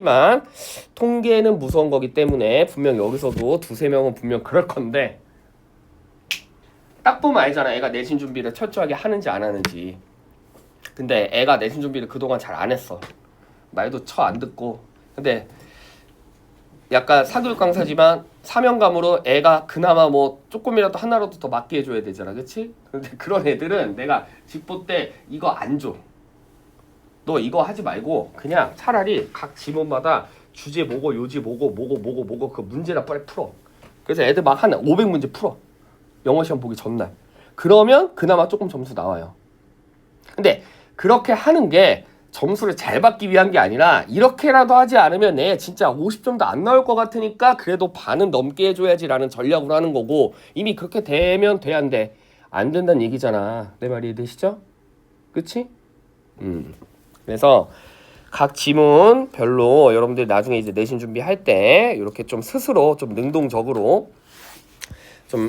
하지만 통계는 무서운 거기 때문에 분명 여기서도 두세 명은 분명 그럴 건데 딱 보면 알잖아. 애가 내신 준비를 철저하게 하는지 안 하는지. 근데 애가 내신 준비를 그동안 잘 안 했어. 말도 안 듣고. 근데 약간 사교육 강사지만 사명감으로 애가 그나마 뭐 조금이라도 하나라도 더 맞게 해줘야 되잖아. 그치? 근데 그런 애들은 내가 집보 때 이거 안 줘. 너 이거 하지 말고 그냥 차라리 각 지문마다 주제 뭐고 요지 뭐고 그 문제나 빨리 풀어. 그래서 애들 막 한 500문제 풀어. 영어 시험 보기 전날. 그러면 그나마 조금 점수 나와요. 근데 그렇게 하는 게 점수를 잘 받기 위한 게 아니라 이렇게라도 하지 않으면 내 진짜 50점도 안 나올 것 같으니까 그래도 반은 넘게 해줘야지라는 전략으로 하는 거고 이미 그렇게 되면 돼 안 돼? 안 된다는 얘기잖아. 내 말이 되시죠? 그치? 그래서 각 지문별로 여러분들 나중에 이제 내신 준비할 때 이렇게 좀 스스로 좀 능동적으로 좀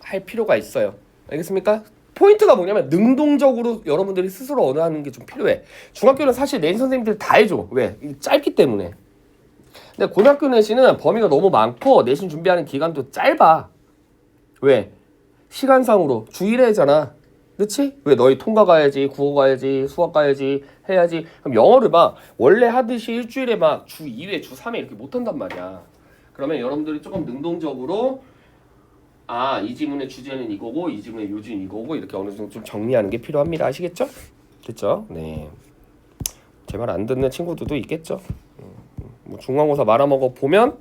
할 필요가 있어요. 알겠습니까? 포인트가 뭐냐면 능동적으로 여러분들이 스스로 언어하는 게 좀 필요해. 중학교는 사실 내신 선생님들 다 해줘. 왜? 짧기 때문에. 근데 고등학교 내신은 범위가 너무 많고 내신 준비하는 기간도 짧아. 왜? 시간상으로 주 1회잖아. 그치? 왜 너희 통과 가야지, 국어 가야지, 수학 가야지, 해야지. 그럼 영어를 막 원래 하듯이 일주일에 막 주 2회, 주 3회 이렇게 못한단 말이야. 그러면 여러분들이 조금 능동적으로 이 지문의 주제는 이거고 이 지문의 요지는 이거고 이렇게 어느 정도 좀 정리하는 게 필요합니다. 아시겠죠? 됐죠? 네. 제 말 안 듣는 친구들도 있겠죠. 뭐 중간고사 말아먹어 보면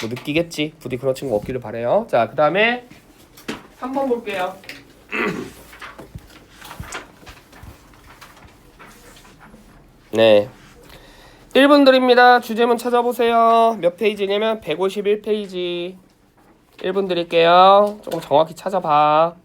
뭐 느끼겠지. 부디 그런 친구 없기를 바래요. 자, 그 다음에 3번 볼게요. 네. 1분 드립니다. 주제문 찾아보세요. 몇 페이지냐면 151페이지. 1분 드릴게요. 조금 정확히 찾아봐.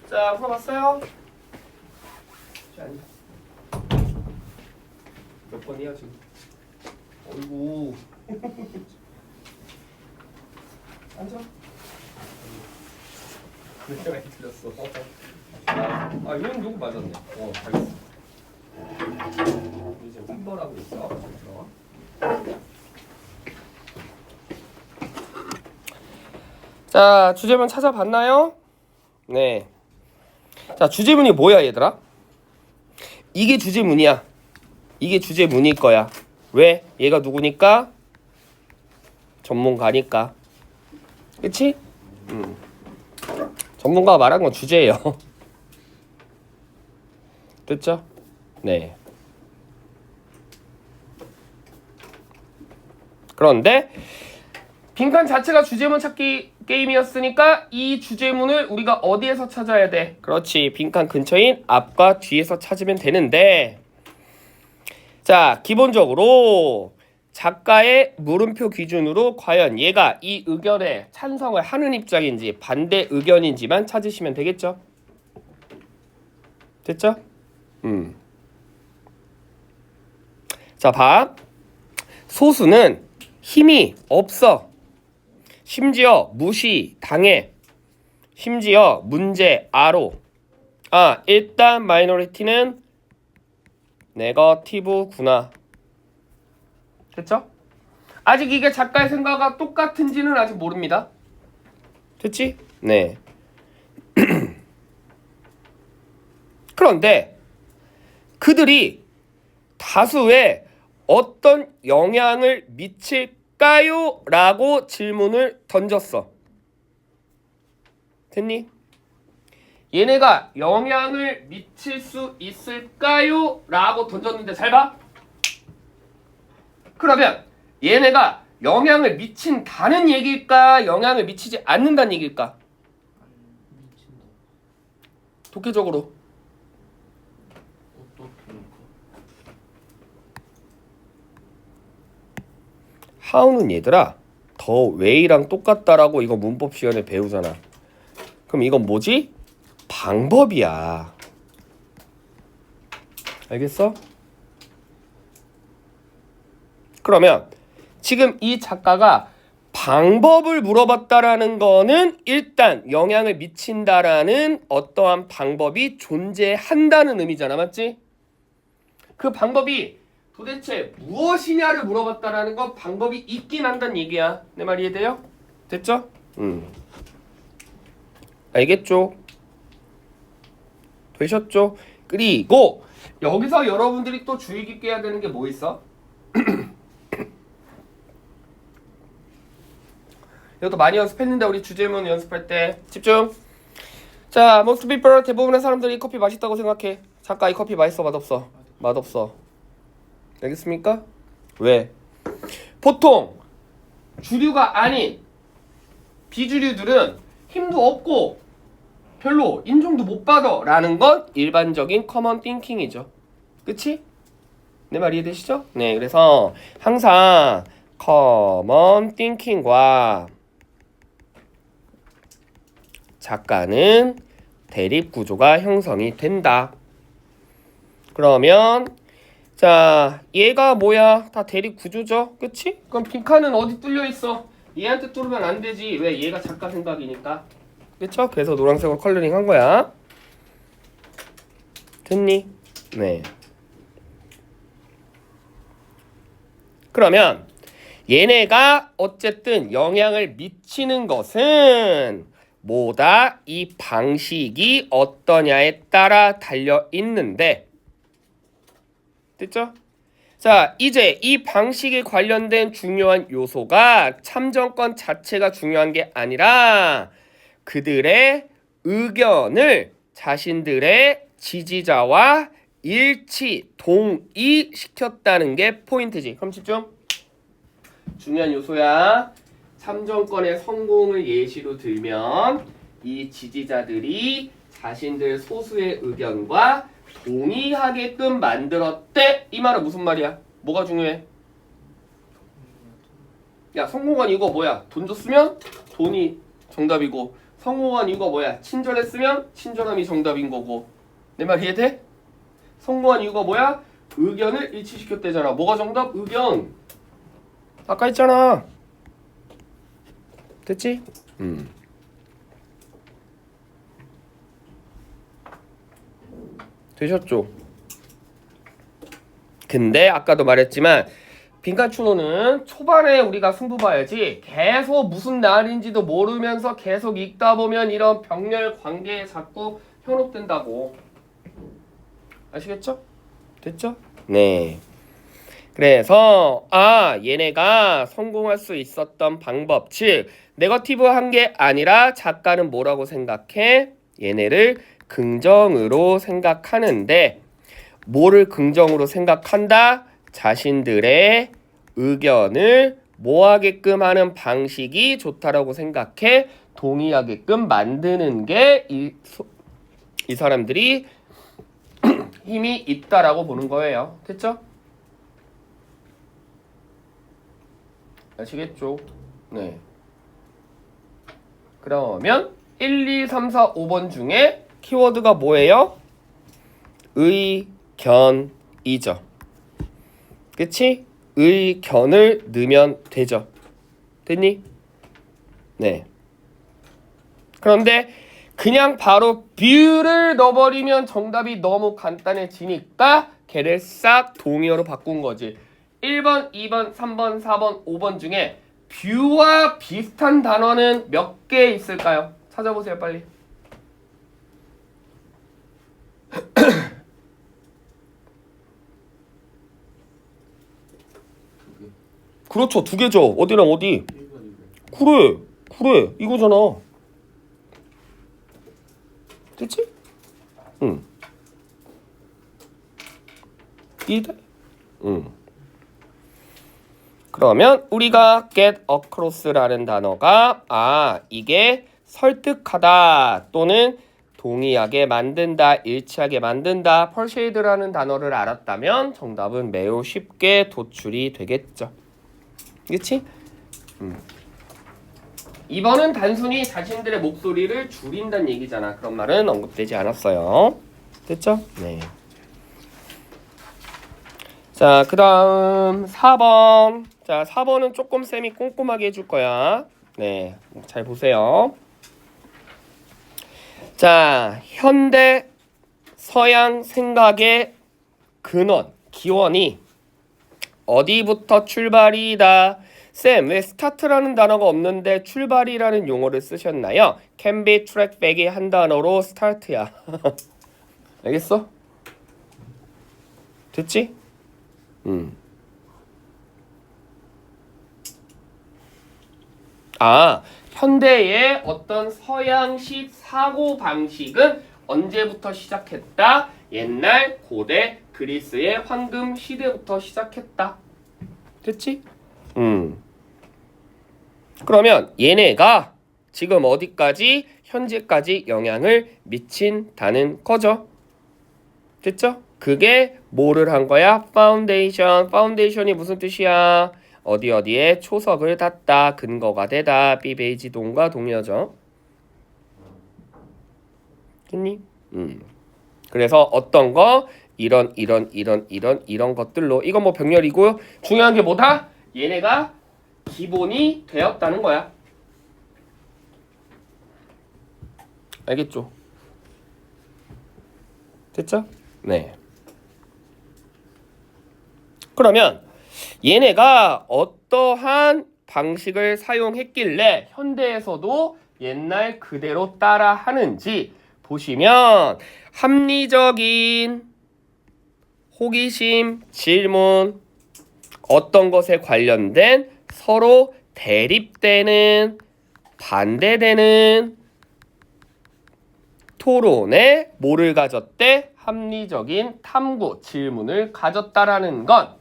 자, 풀어봤어요? 몇 번이야 지금? 어이구. 앉아. 내가 많이 틀렸어. 이건 누구 맞았네. 잘했어. 이제 3번 하고 있어. 자, 주제문 찾아봤나요? 네. 자, 주제문이 뭐야, 얘들아? 이게 주제문이야. 이게 주제문일 거야. 왜? 얘가 누구니까? 전문가니까. 그치? 전문가가 말한 건 주제예요. 됐죠? 네. 그런데 빈칸 자체가 주제문 찾기 게임이었으니까 이 주제문을 우리가 어디에서 찾아야 돼? 그렇지. 빈칸 근처인 앞과 뒤에서 찾으면 되는데, 자, 기본적으로 작가의 물음표 기준으로 과연 얘가 이 의견에 찬성을 하는 입장인지 반대 의견인지만 찾으시면 되겠죠? 됐죠? 자, 봐. 소수는 힘이 없어. 심지어 무시, 당해. 심지어 문제, 아로. 일단 마이너리티는 네거티브구나. 됐죠? 아직 이게 작가의 생각과 똑같은지는 아직 모릅니다. 됐지? 네. 그런데 그들이 다수에 어떤 영향을 미칠까요? 라고 질문을 던졌어. 됐니? 얘네가 영향을 미칠 수 있을까요? 라고 던졌는데 잘 봐. 그러면 얘네가 영향을 미친다는 얘기일까? 영향을 미치지 않는다는 얘기일까? 독해적으로. how는 얘들아 더 way랑 똑같다라고 이거 문법 시간에 배우잖아. 그럼 이건 뭐지? 방법이야. 알겠어? 그러면 지금 이 작가가 방법을 물어봤다라는 거는 일단 영향을 미친다라는 어떠한 방법이 존재한다는 의미잖아. 맞지? 그 방법이 도대체 무엇이냐를 물어봤다라는 건 방법이 있긴 한다는 얘기야. 내 말 이해돼요? 됐죠? 알겠죠? 되셨죠? 그리고 여기서 여러분들이 또 주의 깊게 해야 되는 게 뭐 있어? 이것도 많이 연습했는데 우리 주제문 연습할 때 집중. 자, most people 대부분의 사람들이 커피 맛있다고 생각해. 잠깐 이 커피 맛있어 맛없어? 맛없어. 알겠습니까? 왜? 보통 주류가 아닌 비주류들은 힘도 없고 별로 인정도 못 받아 라는 건 일반적인 커먼 띵킹이죠. 그치? 내 말 이해되시죠? 네, 그래서 항상 커먼 띵킹과 작가는 대립 구조가 형성이 된다. 그러면 자, 얘가 뭐야? 다 대립 구조죠? 그치? 그럼 빈칸은 어디 뚫려 있어? 얘한테 뚫으면 안 되지. 왜? 얘가 작가 생각이니까. 그쵸? 그래서 노란색으로 컬러링 한 거야. 됐니? 네. 그러면 얘네가 어쨌든 영향을 미치는 것은 뭐다? 이 방식이 어떠냐에 따라 달려 있는데, 됐죠? 자, 이제 이 방식에 관련된 중요한 요소가 참정권 자체가 중요한 게 아니라 그들의 의견을 자신들의 지지자와 일치, 동의시켰다는 게 포인트지. 그럼 집중. 중요한 요소야. 참정권의 성공을 예시로 들면 이 지지자들이 자신들 소수의 의견과 동의하게끔 만들었대. 이 말은 무슨 말이야? 뭐가 중요해? 야, 성공한 이거 뭐야? 돈 줬으면 돈이 정답이고, 성공한 이거 뭐야? 친절했으면 친절함이 정답인 거고. 내 말 이해돼? 성공한 이유가 뭐야? 의견을 일치시켰대잖아. 뭐가 정답? 의견. 아까 했잖아. 됐지? 되셨죠? 근데 아까도 말했지만 빈칸추노는 초반에 우리가 승부 봐야지 계속 무슨 날인지도 모르면서 계속 읽다 보면 이런 병렬 관계에 자꾸 현혹된다고. 아시겠죠? 됐죠? 네. 그래서 얘네가 성공할 수 있었던 방법, 즉 네거티브한 게 아니라 작가는 뭐라고 생각해? 얘네를 긍정으로 생각하는데 뭐를 긍정으로 생각한다? 자신들의 의견을 뭐하게끔 하는 방식이 좋다라고 생각해 동의하게끔 만드는 게 이 사람들이 힘이 있다라고 보는 거예요. 됐죠? 아시겠죠? 네. 그러면 1, 2, 3, 4, 5번 중에 키워드가 뭐예요? 의견이죠. 그치? 의견을 넣으면 되죠. 됐니? 네. 그런데 그냥 바로 뷰를 넣어버리면 정답이 너무 간단해지니까 걔를 싹 동의어로 바꾼 거지. 1번, 2번, 3번, 4번, 5번 중에 뷰와 비슷한 단어는 몇 개 있을까요? 찾아보세요, 빨리. 그렇죠, 두 개죠. 어디랑 어디? 그래, 이거잖아. 됐지? 응. 이해돼? 응. 그러면 우리가 get across라는 단어가 이게 설득하다 또는 동의하게 만든다, 일치하게 만든다, persuade라는 단어를 알았다면 정답은 매우 쉽게 도출이 되겠죠. 그치? 2번은 단순히 자신들의 목소리를 줄인다는 얘기잖아. 그런 말은 언급되지 않았어요. 됐죠? 네. 자, 그 다음 4번. 자, 4번은 조금 쌤이 꼼꼼하게 해줄 거야. 네, 잘 보세요. 자, 현대 서양 생각의 근원, 기원이 어디부터 출발이다. 쌤, 왜 스타트라는 단어가 없는데 출발이라는 용어를 쓰셨나요? can be tracked back이 한 단어로 스타트야. 알겠어? 됐지? 현대의 어떤 서양식 사고 방식은 언제부터 시작했다? 옛날 고대 그리스의 황금 시대부터 시작했다. 됐지? 그러면 얘네가 지금 어디까지? 현재까지 영향을 미친다는 거죠. 됐죠? 그게 뭐를 한 거야? 파운데이션. 파운데이션이 무슨 뜻이야? 어디에 초석을 닫다, 근거가 되다, 비베이지동과 동의어죠. 됐니? 그래서 어떤 거? 이런 것들로. 이건 뭐 병렬이고요. 중요한 게 뭐다? 얘네가 기본이 되었다는 거야. 알겠죠? 됐죠? 네. 그러면 얘네가 어떠한 방식을 사용했길래 현대에서도 옛날 그대로 따라 하는지 보시면 합리적인 호기심, 질문, 어떤 것에 관련된 서로 대립되는, 반대되는 토론에 뭐를 가졌대? 합리적인 탐구, 질문을 가졌다라는 건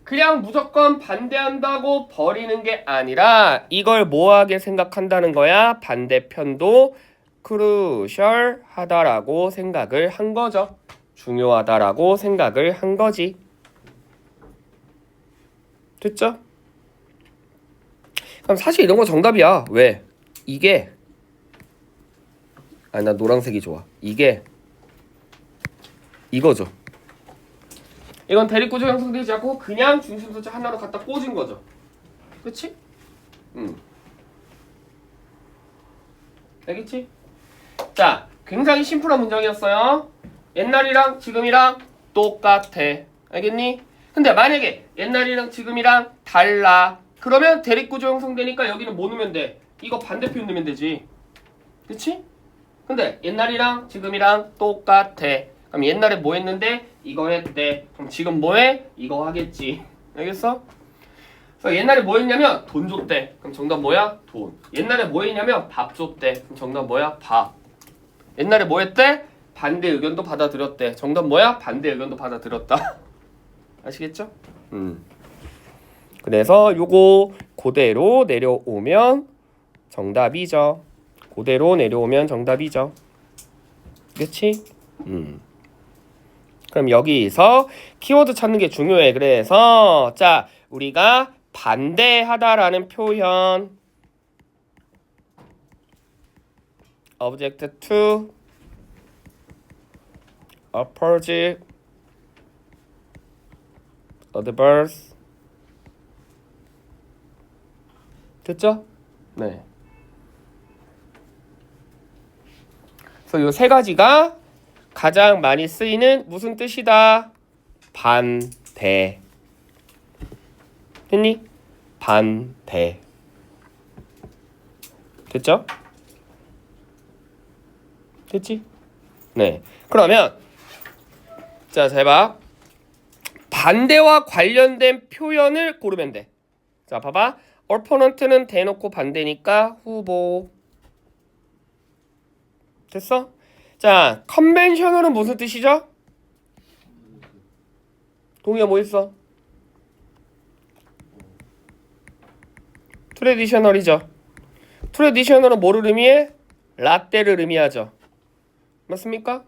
그냥 무조건 반대한다고 버리는 게 아니라 이걸 뭐하게 생각한다는 거야? 반대편도 크루셜하다라고 생각을 한 거죠. 중요하다라고 생각을 한 거지. 됐죠? 그럼 사실 이런 거 정답이야. 왜? 이게 나 노란색이 좋아. 이게 이거죠. 이건 대립구조 형성되지 않고 그냥 중심소체 하나로 갖다 꽂은 거죠. 그치? 알겠지? 자, 굉장히 심플한 문장이었어요. 옛날이랑 지금이랑 똑같아. 알겠니? 근데 만약에 옛날이랑 지금이랑 달라. 그러면 대립구조 형성되니까 여기는 뭐 넣으면 돼? 이거 반대표 넣으면 되지. 그치? 근데 옛날이랑 지금이랑 똑같아. 그럼 옛날에 뭐 했는데? 이거 했대. 그럼 지금 뭐 해? 이거 하겠지. 알겠어? 그래서 옛날에 뭐 했냐면 돈 줬대. 그럼 정답 뭐야? 돈. 옛날에 뭐 했냐면 밥 줬대. 그럼 정답 뭐야? 밥. 옛날에 뭐 했대? 반대 의견도 받아들였대. 정답 뭐야? 반대 의견도 받아들였다. 아시겠죠? 그래서 요거 그대로 내려오면 정답이죠. 그대로 내려오면 정답이죠. 그치? 그럼 여기서 키워드 찾는 게 중요해. 그래서 자 우리가 반대하다라는 표현 object to oppose adverse 됐죠? 네. 그래서 요 세 가지가 가장 많이 쓰이는 무슨 뜻이다? 반대. 했니? 반대. 됐죠? 됐지? 네. 그러면 자, 잘 봐. 반대와 관련된 표현을 고르면 돼. 자, 봐봐. opponent는 대놓고 반대니까 후보. 됐어? 자, 컨벤셔널은 무슨 뜻이죠? 동의어 뭐 있어? 트레디셔널이죠. 트레디셔널은 뭐를 의미해? 라떼를 의미하죠. 맞습니까?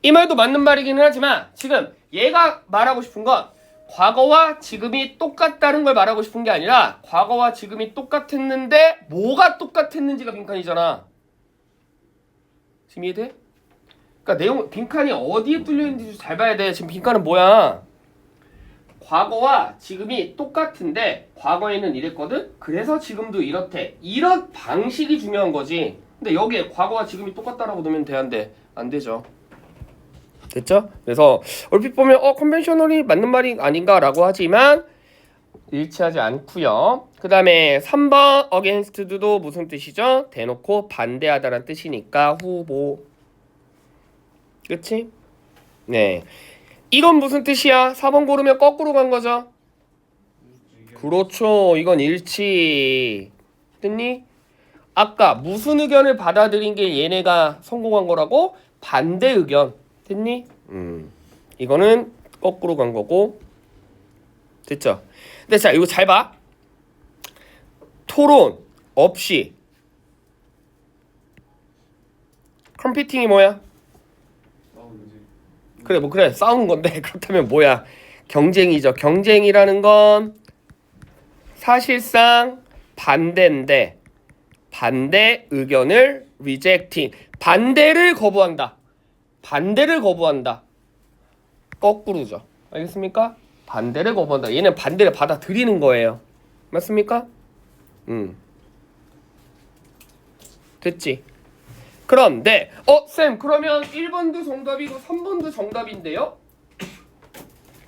이 말도 맞는 말이기는 하지만 지금 얘가 말하고 싶은 건 과거와 지금이 똑같다는 걸 말하고 싶은 게 아니라 과거와 지금이 똑같았는데 뭐가 똑같았는지가 빈칸이잖아. 지금 이해돼? 그러니까 내용 빈칸이 어디에 뚫려 있는지 잘 봐야 돼. 지금 빈칸은 뭐야? 과거와 지금이 똑같은데 과거에는 이랬거든? 그래서 지금도 이렇대. 이런 방식이 중요한 거지. 근데 여기에 과거와 지금이 똑같다라고 넣으면 돼, 안 돼? 안 되죠. 됐죠? 그래서 얼핏 보면 컨벤셔널이 맞는 말이 아닌가라고 하지만 일치하지 않고요. 그 다음에 3번 against도 무슨 뜻이죠? 대놓고 반대하다라는 뜻이니까 후보. 그치? 네. 이건 무슨 뜻이야? 4번 고르면 거꾸로 간 거죠? 그렇죠. 이건 일치. 됐니? 아까 무슨 의견을 받아들인 게 얘네가 성공한 거라고? 반대 의견. 됐니? 이거는 거꾸로 간 거고. 됐죠? 근데 자, 이거 잘 봐. 토론 없이 컴피팅이 뭐야? 그래, 뭐 그래. 싸우는 건데 그렇다면 뭐야? 경쟁이죠. 경쟁이라는 건 사실상 반대인데 반대 의견을 rejecting. 반대를 거부한다. 반대를 거부한다. 거꾸로죠. 알겠습니까? 반대를 거부한다. 얘는 반대를 받아들이는 거예요. 맞습니까? 됐지? 그런데 쌤 그러면 1번도 정답이고 3번도 정답인데요?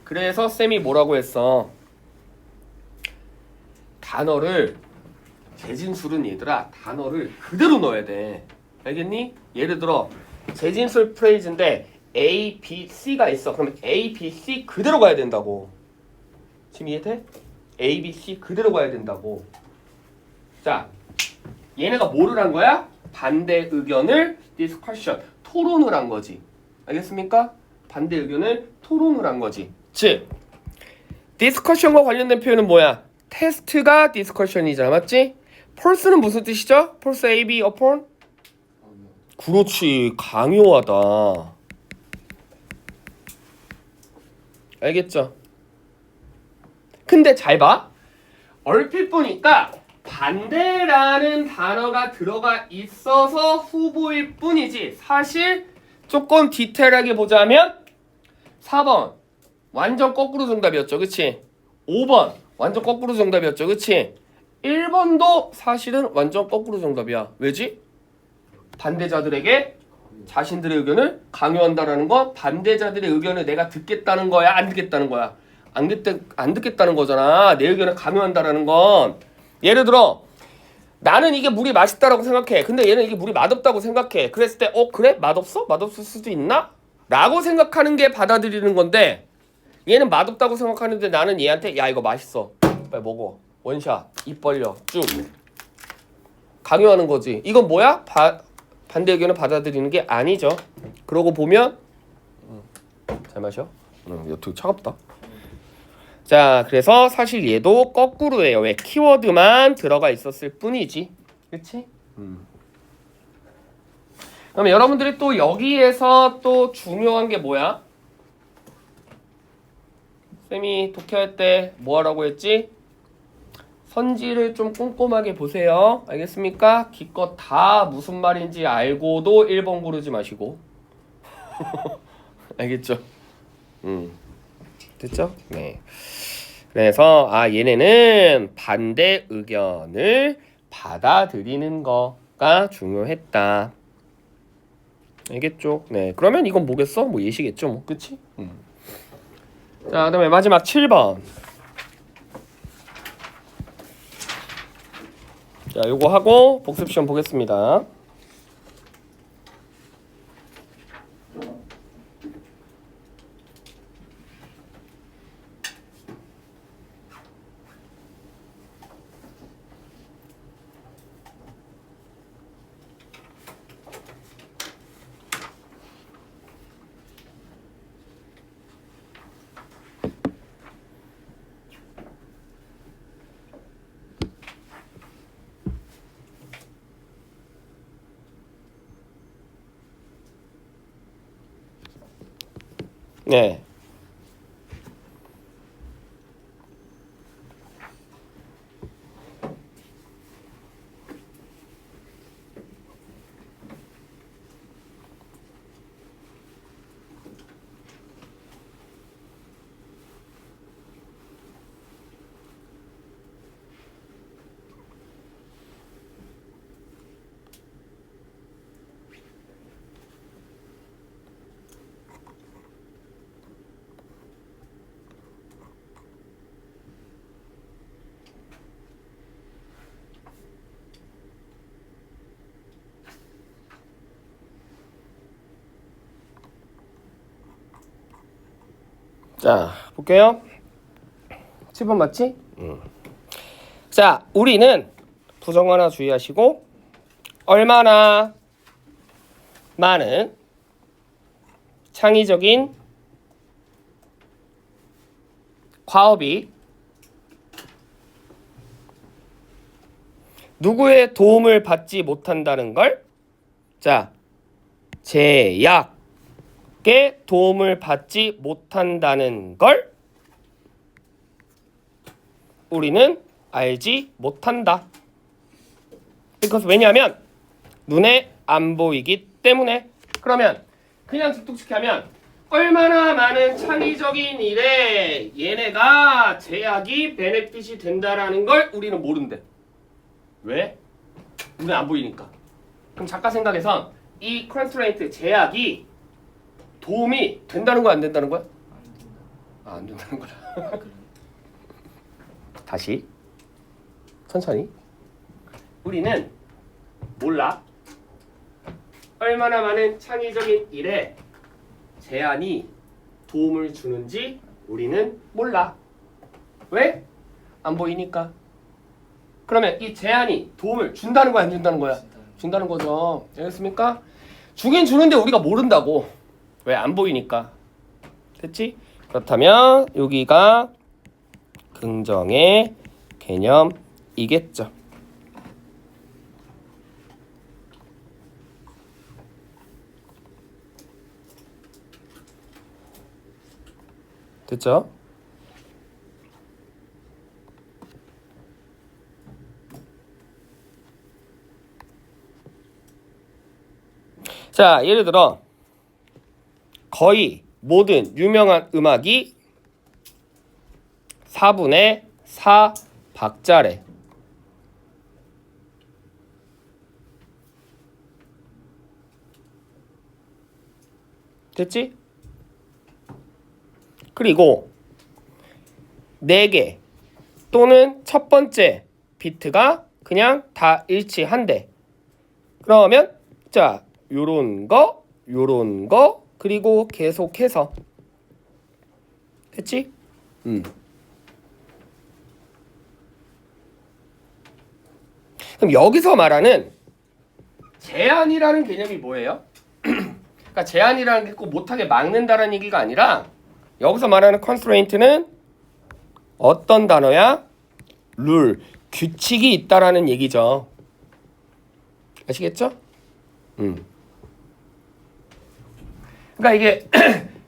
그래서 쌤이 뭐라고 했어? 단어를 재진술은 얘들아 단어를 그대로 넣어야 돼. 알겠니? 예를 들어 재진술 프레이즈인데 A, B, C가 있어. 그러면 A, B, C 그대로 가야 된다고. 지금 이해돼? A, B, C 그대로 가야 된다고. 자, 얘네가 뭐를 한 거야? 반대 의견을 discussion, 토론을 한 거지. 알겠습니까? 반대 의견을 토론을 한 거지. 즉, discussion과 관련된 표현은 뭐야? 테스트가 discussion이잖아. 맞지? pulse는 무슨 뜻이죠? pulse A, B, upon? 그렇지. 강요하다. 알겠죠? 근데 잘 봐. 얼핏 보니까 반대라는 단어가 들어가 있어서 후보일 뿐이지 사실 조금 디테일하게 보자면 4번 완전 거꾸로 정답이었죠. 그치? 5번 완전 거꾸로 정답이었죠. 그치? 1번도 사실은 완전 거꾸로 정답이야. 왜지? 반대자들에게 자신들의 의견을 강요한다라는 건 반대자들의 의견을 내가 듣겠다는 거야, 안 듣겠다는 거야? 안 듣겠다는 거잖아. 내 의견을 강요한다라는 건. 예를 들어 나는 이게 물이 맛있다라고 생각해. 근데 얘는 이게 물이 맛없다고 생각해. 그랬을 때 그래? 맛없어? 맛없을 수도 있나? 라고 생각하는 게 받아들이는 건데 얘는 맛없다고 생각하는데 나는 얘한테 야 이거 맛있어. 빨리 먹어. 원샷. 입 벌려. 쭉. 강요하는 거지. 이건 뭐야? 반대 의견을 받아들이는 게 아니죠. 그러고 보면 잘 마셔. 이거 되게 차갑다. 자, 그래서 사실 얘도 거꾸로예요. 왜? 키워드만 들어가 있었을 뿐이지. 그치? 그러면 여러분들이 또 여기에서 또 중요한 게 뭐야? 쌤이 독해할 때 뭐 하라고 했지? 선지를 좀 꼼꼼하게 보세요. 알겠습니까? 기껏 다 무슨 말인지 알고도 1번 고르지 마시고. 알겠죠? 됐죠? 네. 그래서 얘네는 반대 의견을 받아들이는 거가 중요했다. 알겠죠? 네. 그러면 이건 뭐겠어? 뭐 예시겠죠? 뭐 그치? 자, 그다음에 마지막 7번. 자, 요거 하고 복습 시험 보겠습니다. 네. 자, 볼게요. 7번 맞지? 자, 우리는 부정 하나 주의하시고 얼마나 많은 창의적인 과업이 누구의 도움을 받지 못한다는 걸, 자, 제약의 도움을 받지 못한다는 걸 우리는 알지 못한다. because 왜냐하면 눈에 안 보이기 때문에. 그러면 그냥 직독시켜 하면 얼마나 많은 창의적인 일에 얘네가 제약이 베네핏이 된다라는 걸 우리는 모른대. 왜? 눈에 안 보이니까. 그럼 작가 생각에선 이 컨스트레인트 제약이 도움이 된다는 거야, 안 된다는 거야? 안 된다는 거야. 다시 천천히. 우리는 몰라. 얼마나 많은 창의적인 일에 제한이 도움을 주는지 우리는 몰라. 왜? 안 보이니까. 그러면 이 제한이 도움을 준다는 거야, 안 준다는 거야? 준다는 거죠. 알겠습니까? 주긴 주는데 우리가 모른다고. 왜? 안 보이니까. 됐지? 그렇다면 여기가 긍정의 개념이겠죠. 됐죠? 자, 예를 들어 거의 모든 유명한 음악이 4분의 4 박자래. 됐지? 그리고 4개 또는 첫 번째 비트가 그냥 다 일치한대. 그러면 자, 요런 거, 요런 거, 그리고 계속해서. 됐지? 그럼 여기서 말하는 제한이라는 개념이 뭐예요? 그러니까 제한이라는 게 꼭 못하게 막는다는 얘기가 아니라 여기서 말하는 constraint는 어떤 단어야? 룰, 규칙이 있다라는 얘기죠. 아시겠죠? 그러니까 이게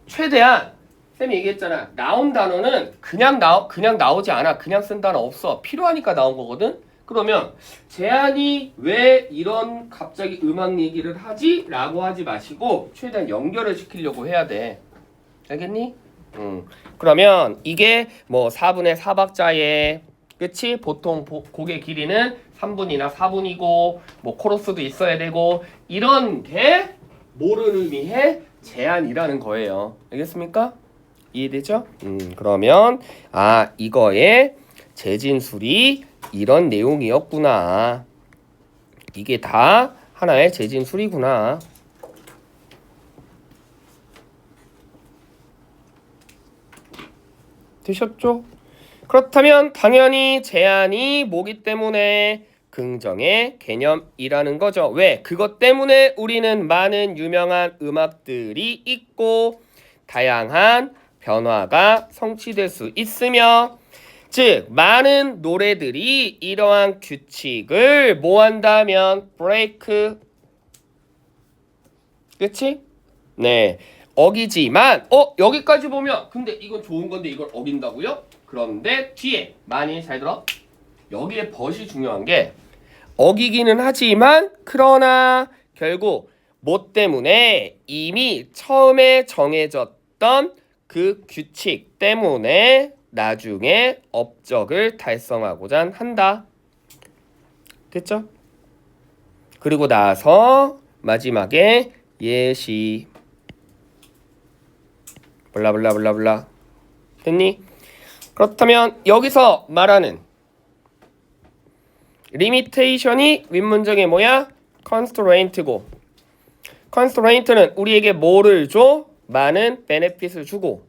최대한 쌤이 얘기했잖아. 나온 단어는 그냥 나오지 않아. 그냥 쓴 단어 없어. 필요하니까 나온 거거든. 그러면 제한이 왜 이런 갑자기 음악 얘기를 하지? 라고 하지 마시고 최대한 연결을 시키려고 해야 돼. 알겠니? 그러면 이게 뭐 4분의 4박자에 그치? 보통 곡의 길이는 3분이나 4분이고 뭐 코러스도 있어야 되고 이런 게 뭐를 의미해? 제한이라는 거예요. 알겠습니까? 이해되죠? 그러면 이거의 재진술이 이런 내용이었구나. 이게 다 하나의 재진술이구나. 되셨죠? 그렇다면 당연히 제한이 뭐기 때문에 긍정의 개념이라는 거죠. 왜? 그것 때문에 우리는 많은 유명한 음악들이 있고 다양한 변화가 성취될 수 있으며 즉 많은 노래들이 이러한 규칙을 뭐 한다면 break 그치? 네 어기지만 여기까지 보면 근데 이건 좋은 건데 이걸 어긴다고요? 그런데 뒤에 많이 잘 들어 여기에 벗이 중요한 게 어기기는 하지만 그러나 결국 뭐 때문에 이미 처음에 정해졌던 그 규칙 때문에 나중에 업적을 달성하고자 한다. 됐죠? 그리고 나서 마지막에 예시 블라블라블라블라 됐니? 그렇다면 여기서 말하는 리미테이션이 윗문장에 뭐야? constraint고 constraint는 우리에게 뭐를 줘? 많은 베네핏을 주고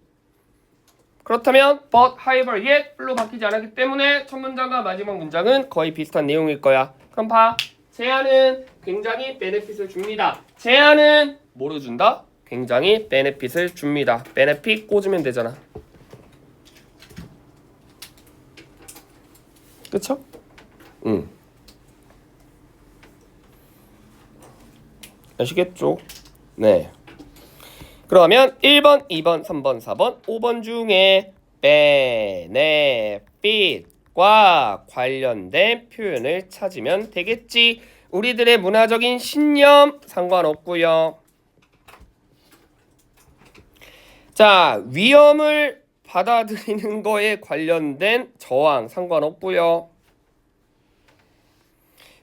그렇다면 but, however, yet로 바뀌지 않았기 때문에 첫 문장과 마지막 문장은 거의 비슷한 내용일 거야. 그럼 봐. 제한은 굉장히 베네핏을 줍니다. 제한은 뭐를 준다? 굉장히 베네핏을 줍니다. 베네핏 꽂으면 되잖아. 그쵸? 아시겠죠? 네. 그러면 1번, 2번, 3번, 4번, 5번 중에 benefit과 관련된 표현을 찾으면 되겠지. 우리들의 문화적인 신념 상관없고요. 자, 위험을 받아들이는 거에 관련된 저항 상관없고요.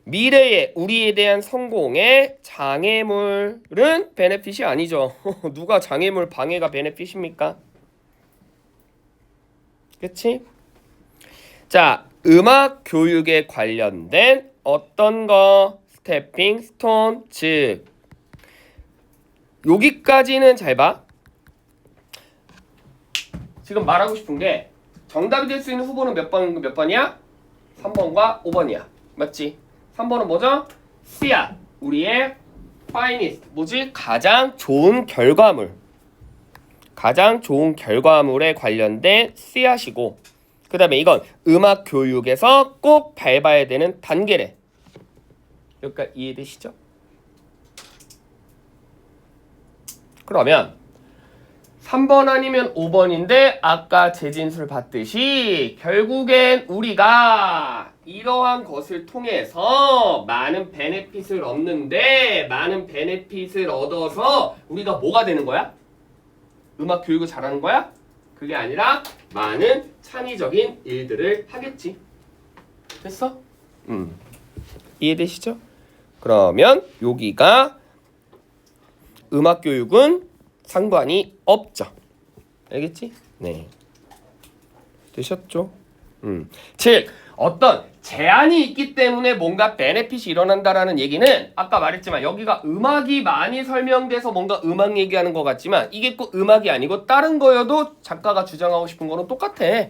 미래의 우리에 대한 성공의 장애물은 베네핏이 아니죠. 누가 장애물 방해가 베네핏입니까? 그치? 자, 음악 교육에 관련된 어떤 거 스태핑 스톤 즉 여기까지는 잘 봐. 지금 말하고 싶은 게 정답이 될 수 있는 후보는 몇 번이야? 3번과 5번이야. 맞지? 3번은 뭐죠? 씨앗. 우리의 finest. 뭐지? 가장 좋은 결과물. 가장 좋은 결과물에 관련된 씨앗이고 그 다음에 이건 음악 교육에서 꼭 밟아야 되는 단계래. 여기까지 이해되시죠? 그러면 3번 아니면 5번인데 아까 재진술 봤듯이 결국엔 우리가 이러한 것을 통해서 많은 베네핏을 얻는데 많은 베네핏을 얻어서 우리가 뭐가 되는 거야? 음악 교육을 잘하는 거야? 그게 아니라 많은 창의적인 일들을 하겠지. 됐어? 이해되시죠? 그러면 여기가 음악 교육은 상관이 없죠. 알겠지? 네. 되셨죠? 7. 어떤 제한이 있기 때문에 뭔가 베네핏이 일어난다라는 얘기는 아까 말했지만 여기가 음악이 많이 설명돼서 뭔가 음악 얘기하는 것 같지만 이게 꼭 음악이 아니고 다른 거여도 작가가 주장하고 싶은 거는 똑같아.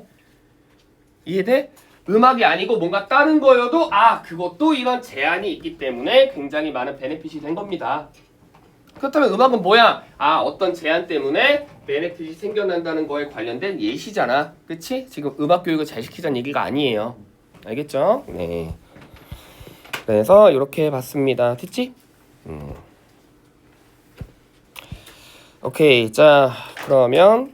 이해돼? 음악이 아니고 뭔가 다른 거여도 그것도 이런 제한이 있기 때문에 굉장히 많은 베네핏이 된 겁니다. 그렇다면 음악은 뭐야? 어떤 제한 때문에 베네핏이 생겨난다는 거에 관련된 예시잖아. 그치? 지금 음악 교육을 잘 시키자는 얘기가 아니에요. 알겠죠? 네. 그래서 이렇게 봤습니다. 됐지? 오케이. 자, 그러면